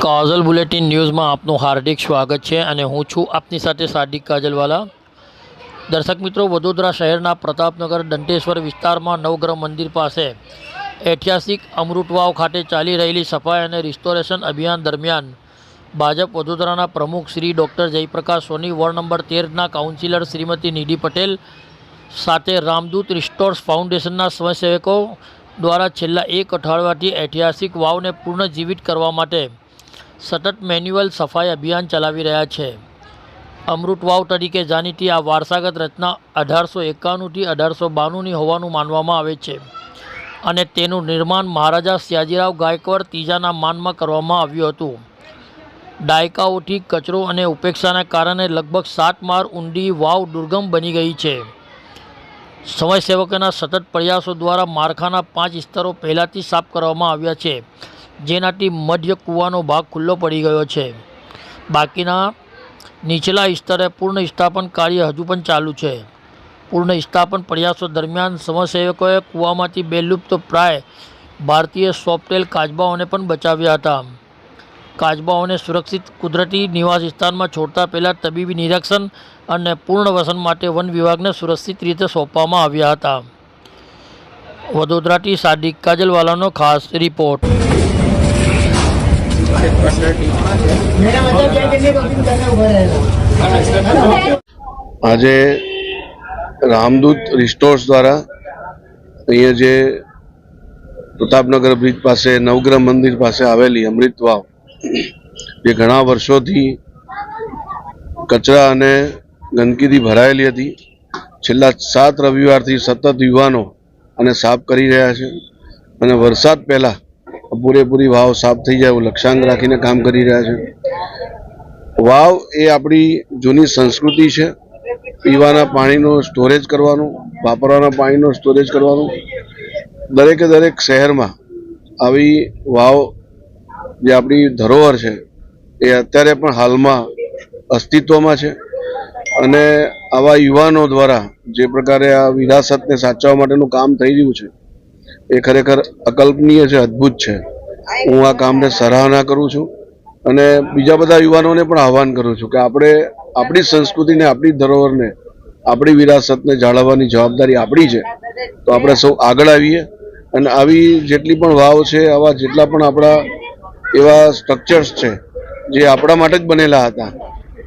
काजल bulletin news में आपનું हार्दिक स्वागत है અને હું છું આપની સાથે સાદિક કાજલવાલા। દર્શક મિત્રો, વડોદરા શહેરના પ્રતાપનગર દંતેશ્વર વિસ્તારમાં નવગ્રહ મંદિર પાસે ઐતિહાસિક અમૃત વાવ ખાતે ચાલી રહેલી સફાઈ અને રિસ્ટોરેશન અભિયાન દરમિયાન ભાજપ વડોદરાના પ્રમુખ શ્રી ડૉક્ટર જયપ્રકાશ સોની, વોર્ડ નંબર 13ના કાઉન્સિલર શ્રીમતી નિધિ પટેલ સાથે રામદૂત રિસ્ટોર્સ ફાઉન્ડેશનના સ્વયંસેવકો દ્વારા છેલ્લા એક અઠવાડિયાથી ઐતિહાસિક વાવને પુનઃજીવિત કરવા માટે સતત મેન્યુઅલ સફાઈ અભિયાન ચલાવી રહ્યા છે। અમૃત વાવ તરીકે જાણીતી આ વારસાગત રચના 1851થી 1892ની હોવાનું માનવામાં આવે છે અને તેનું નિર્માણ મહારાજા સયાજીરાવ ગાયકવાડ ત્રીજાના માનમાં કરવામાં આવ્યું હતું। દાયકાઓથી કચરો અને ઉપેક્ષાના કારણે લગભગ 7 માળ ઊંડી વાવ દુર્ગમ બની ગઈ છે। સ્વયંસેવકોના સતત પ્રયાસો દ્વારા માળખાના 5 સ્તરો પહેલાંથી સાફ કરવામાં આવ્યા છે, જેનાથી મધ્ય કૂવાનો ભાગ ખુલ્લો પડી ગયો છે। બાકીના નીચલા સ્તરે પૂર્ણ સ્થાપન કાર્ય હજુ પણ ચાલુ છે। પૂર્ણ સ્થાપન પ્રયાસો દરમિયાન સ્વયંસેવકોએ કૂવામાંથી બેલુપ્ત પ્રાય ભારતીય સોફ્ટેલ કાચબાઓને પણ બચાવ્યા હતા। કાચબાઓને સુરક્ષિત કુદરતી નિવાસ સ્થાનમાં છોડતા પહેલાં તબીબી નિરીક્ષણ અને પુનર્વસન માટે વન વિભાગને સુરક્ષિત રીતે સોંપવામાં આવ્યા હતા। વડોદરાથી સાદિક કાજલવાલાનો ખાસ રિપોર્ટ। આજે રામદૂત રિસ્ટોર્સ દ્વારા અહીંયા જે પ્રતાપનગર બ્રિજ પાસે નવગ્રહ મંદિર પાસે આવેલી અમૃત વાવ, જે ઘણા વર્ષોથી કચરા અને ગંદકીથી ભરાયેલી હતી, છેલ્લા 7 રવિવારથી સતત યુવાનો અને સાફ કરી રહ્યા છે અને વરસાદ પહેલા પૂરેપૂરી વાવ સાફ થઈ જાય એવું લક્ષ્યાંક રાખીને કામ કરી રહ્યા છે। વાવ એ આપણી જૂની સંસ્કૃતિ છે। પીવાના પાણીનો સ્ટોરેજ કરવાનું, વાપરવાના પાણીનો સ્ટોરેજ કરવાનું, દરેકે દરેક શહેરમાં આવી વાવ જે આપણી ધરોહર છે એ અત્યારે પણ હાલમાં અસ્તિત્વમાં છે અને આવા યુવાનો દ્વારા જે પ્રકારે આ વિરાસતને સાચવવા માટેનું કામ થઈ રહ્યું છે એ ખરેખર અકલ્પનીય છે, અદ્ભુત છે। હું આ કામને સરાહના કરું છું અને બીજા બધા યુવાનોને પણ આહ્વાન કરું છું કે આપણે આપણી સંસ્કૃતિને, આપણી ધરોહરને, આપણી વિરાસતને જાળવવાની જવાબદારી આપણી છે, તો આપણે સૌ આગળ આવીએ અને આવી જેટલી પણ વાવ છે, આવા જેટલા પણ આપણા એવા સ્ટ્રક્ચર્સ છે જે આપણા માટે જ બનેલા હતા,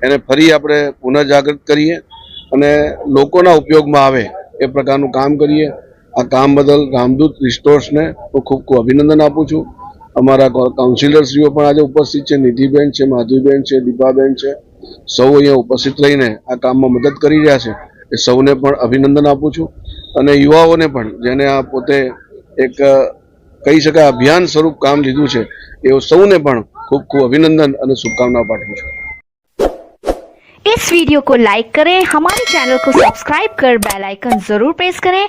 એને ફરી આપણે પુનઃજાગૃત કરીએ અને લોકોના ઉપયોગમાં આવે એ પ્રકારનું કામ કરીએ। આ કામ બદલ રામદૂત રિસ્ટોર્સને હું ખૂબ ખૂબ અભિનંદન આપું છું। અમારા કાઉન્સિલરશ્રીઓ પણ આજે ઉપસ્થિત છે, નિધિબેન છે, માધુબેન છે, દીપાબેન છે, સૌ અહીંયા ઉપસ્થિત રહીને આ કામમાં મદદ કરી રહ્યા છે, એ સૌને પણ અભિનંદન આપું છું અને યુવાઓને પણ જેને આ પોતે એક કહી શકાય અભિયાન સ્વરૂપ કામ લીધું છે, એ સૌને પણ खूब खूब अभिनंदन और शुभकामनाएं पाठवूं छूं। इस वीडियो को लाइक करें, हमारे चैनल को सब्सक्राइब कर बेल आइकन जरूर प्रेस करें